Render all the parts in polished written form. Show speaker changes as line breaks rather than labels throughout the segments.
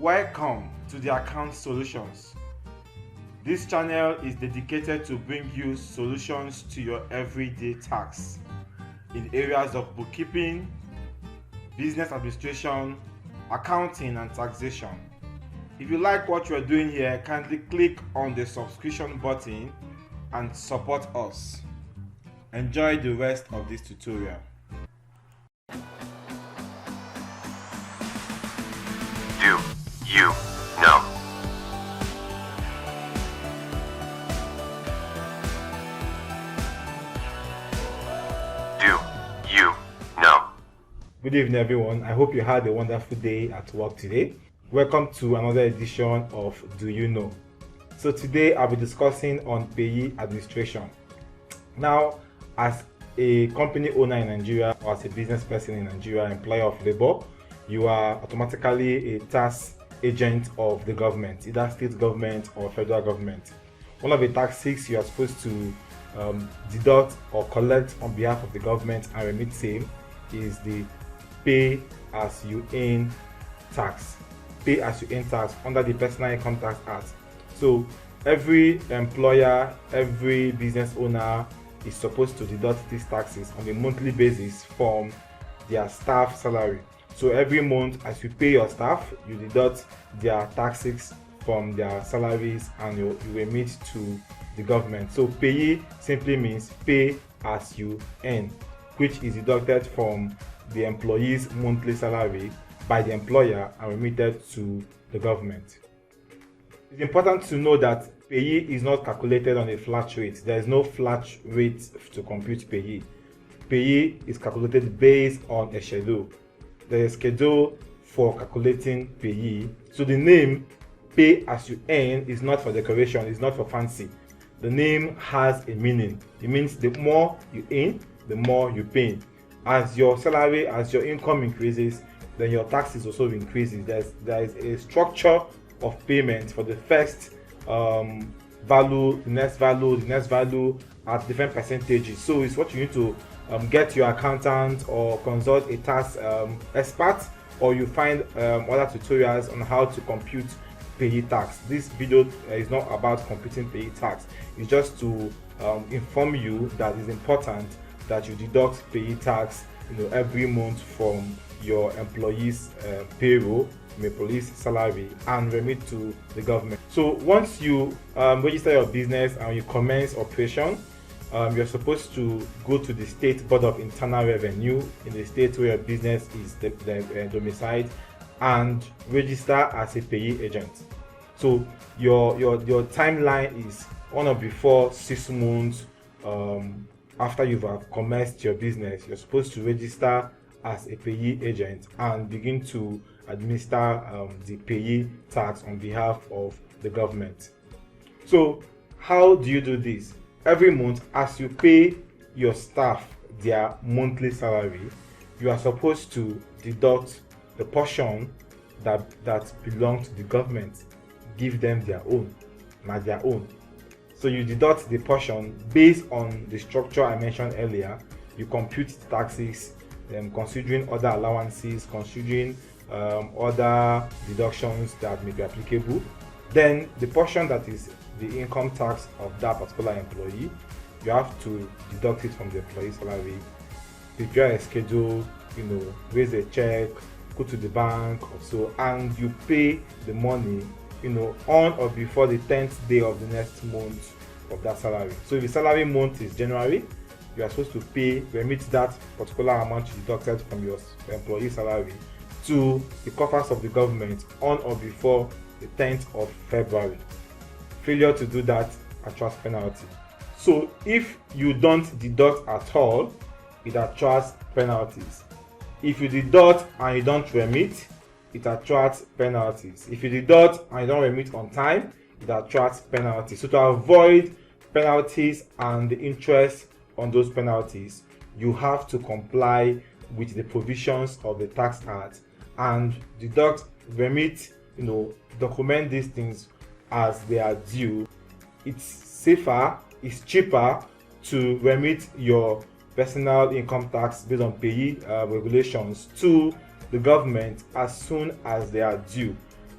Welcome to TheAccountSolutions. This channel is dedicated to bring you solutions to your everyday tasks in areas of bookkeeping, business administration, accounting, and taxation. If you like what you are doing here, kindly click on the subscription button and support us. Enjoy the rest of this tutorial.
Do you know? Do you know?
Good evening, everyone. I hope you had a wonderful day at work today. Welcome to another edition of Do You Know? So today I'll be discussing on PAYE administration. Now, as a company owner in Nigeria or as a business person in Nigeria, employer of labor, you are automatically a tax agent of the government, either state government or federal government. One of the taxes you are supposed to deduct or collect on behalf of the government and remit same is the pay as you earn tax. Pay as you earn tax under the Personal Income Tax Act. So every employer, every business owner is supposed to deduct these taxes on a monthly basis from their staff salary. So every month, as you pay your staff, you deduct their taxes from their salaries and you remit to the government. So PAYE simply means pay as you earn, which is deducted from the employee's monthly salary by the employer and remitted to the government. It's important to know that PAYE is not calculated on a flat rate. There is no flat rate to compute PAYE. PAYE is calculated based on a schedule. There is a schedule for calculating PAYE. So the name pay as you earn is not for decoration, it's not for fancy. The name has a meaning. It means the more you earn, the more you pay. As your salary, as your income increases, then your taxes also increases. There is a structure of payment for the first value, the next value at different percentages. So it's what you need to get your accountant or consult a tax expert, or you find other tutorials on how to compute PAYE tax. This video is not about computing PAYE tax. It's just to inform you that it's important that you deduct PAYE tax, every month from your employees' payroll, employees' salary, and remit to the government. So once you register your business and you commence operation, you're supposed to go to the State Board of Internal Revenue in the state where your business is domiciled and register as a PAYE agent. So your timeline is on or before 6 months after you've commenced your business. You're supposed to register as a PAYE agent and begin to administer the PAYE tax on behalf of the government. So how do you do this? Every month, as you pay your staff their monthly salary, you are supposed to deduct the portion that belongs to the government. Give them their own, not their own. So you deduct the portion based on the structure I mentioned earlier. You compute the taxes, considering other allowances, considering other deductions that may be applicable. Then the portion that is the income tax of that particular employee, you have to deduct it from the employee salary, prepare a schedule, raise a check, go to the bank or so, and you pay the money on or before the 10th day of the next month of that salary. So if the salary month is January, you are supposed to remit that particular amount you deducted from your employee salary to the coffers of the government on or before the 10th of February. Failure to do that attracts penalty. So if you don't deduct at all, it attracts penalties. If you deduct and you don't remit, it attracts penalties. If you deduct and you don't remit on time, it attracts penalties. So to avoid penalties and the interest on those penalties, you have to comply with the provisions of the Tax Act and deduct, remit, document these things as they are due. It's safer, it's cheaper to remit your personal income tax based on PAYE regulations to the government as soon as they are due.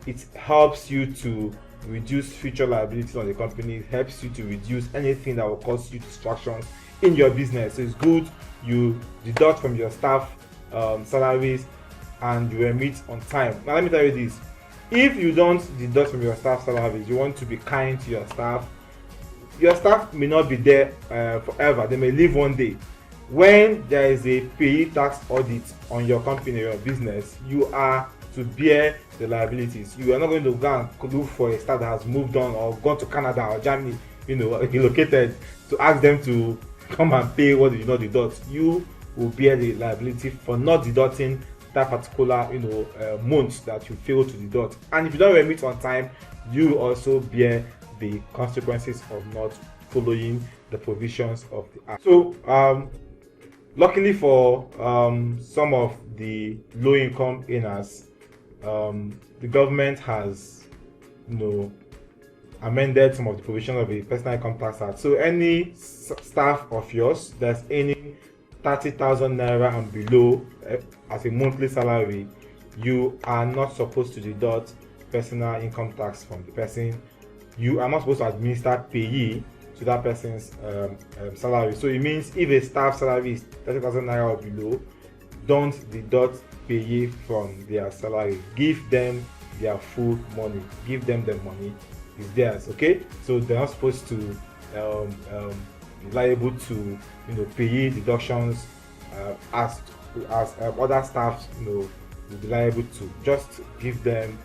it helps you to reduce future liabilities on the company. It helps you to reduce anything that will cause you distractions in your business. So it's good you deduct from your staff salaries and you remit on time. Now let me tell you this, if you don't deduct from your staff salaries, you want to be kind to your staff. Your staff may not be there forever. They may leave one day. When there is a PAYE tax audit on your company or your business, you are to bear the liabilities. You are not going to go and look for a staff that has moved on or gone to Canada or Germany, relocated, to ask them to come and pay what you did not deduct. You will bear the liability for not deducting that particular month that you fail to deduct. And if you don't remit on time, you also bear the consequences of not following the provisions of the act. So luckily for some of the low-income earners, the government has amended some of the provisions of the Personal Income Tax Act. So any staff of yours that's earning 30,000 naira and below as a monthly salary, you are not supposed to deduct personal income tax from the person. You are not supposed to administer PAYE to that person's salary. So it means if a staff salary is 30,000 naira or below, don't deduct PAYE from their salary. Give them their full money. Give them the money. It's theirs. Okay, so they're not supposed to be liable to PAYE deductions as other staffs will be liable to. Just give them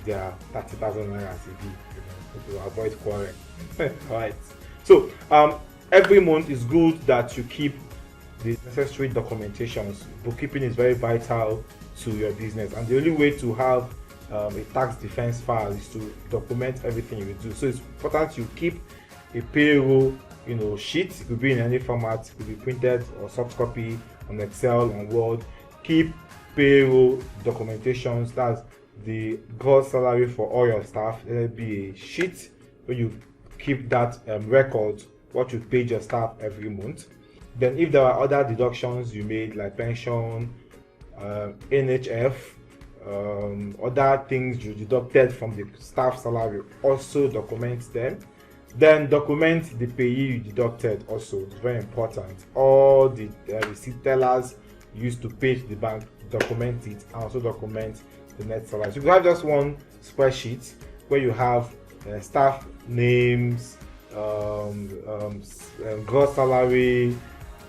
their 30,000 naira as a gift, to avoid quarrel. Alright, so every month is good that you keep the necessary documentations. Bookkeeping is very vital to your business, and the only way to have a tax defense file is to document everything you do. So it's important you keep a payroll sheet. It could be in any format. It could be printed or soft copy on Excel, on Word. Keep payroll documentations. That's the gross salary for all your staff. There will be a sheet where you keep that record, what you paid your staff every month. Then if there are other deductions you made, like pension, NHF, other things you deducted from the staff salary, also document them. Then document the PAYE you deducted also. It's very important. All the receipt tellers used to pay to the bank, document it, and also document the net salary. So you have just one spreadsheet where you have staff names, gross salary,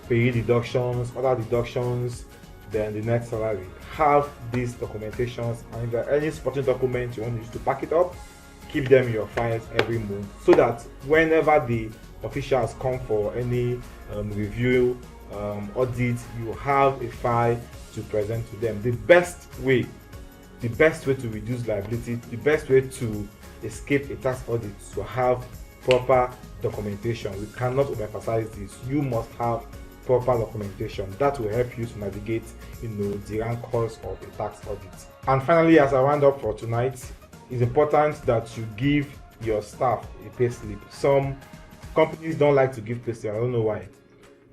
PAYE deductions, other deductions, then the net salary. Have these documentations, and if there are any supporting documents you want to use to back it up, keep them in your files every month, so that whenever the officials come for any review, audit, you have a file to present to them. The best way to reduce liability, the best way to escape a tax audit is to have proper documentation. We cannot overemphasize this. You must have proper documentation. That will help you to navigate the rancors of a tax audit. And finally, as I round up for tonight, it's important that you give your staff a pay slip. Some companies don't like to give pay slip. I don't know why.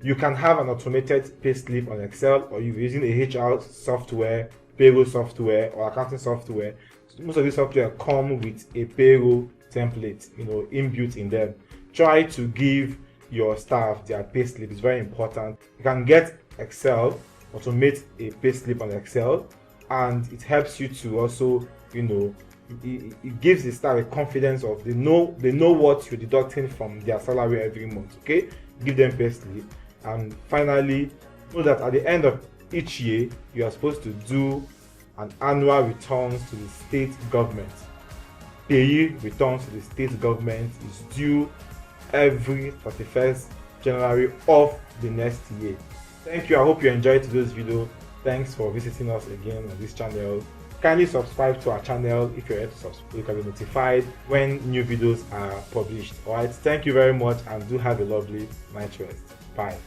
You can have an automated pay slip on Excel, or you're using a HR software, payroll software, or accounting software. Most of these software come with a payroll template, inbuilt in them. Try to give your staff their pay slip. It's very important. You can get Excel, automate a pay slip on Excel, and it helps you to also, it gives the staff a confidence of they know what you're deducting from their salary every month. Okay, give them pay slip. And finally, know that at the end of each year, you are supposed to do an annual returns to the state government. PAYE returns to the state government is due every 31st January of the next year. Thank you. I hope you enjoyed today's video. Thanks for visiting us again on this channel. Kindly subscribe to our channel if you're yet to subscribe. You can be notified when new videos are published. Alright, thank you very much, and do have a lovely night rest. Bye.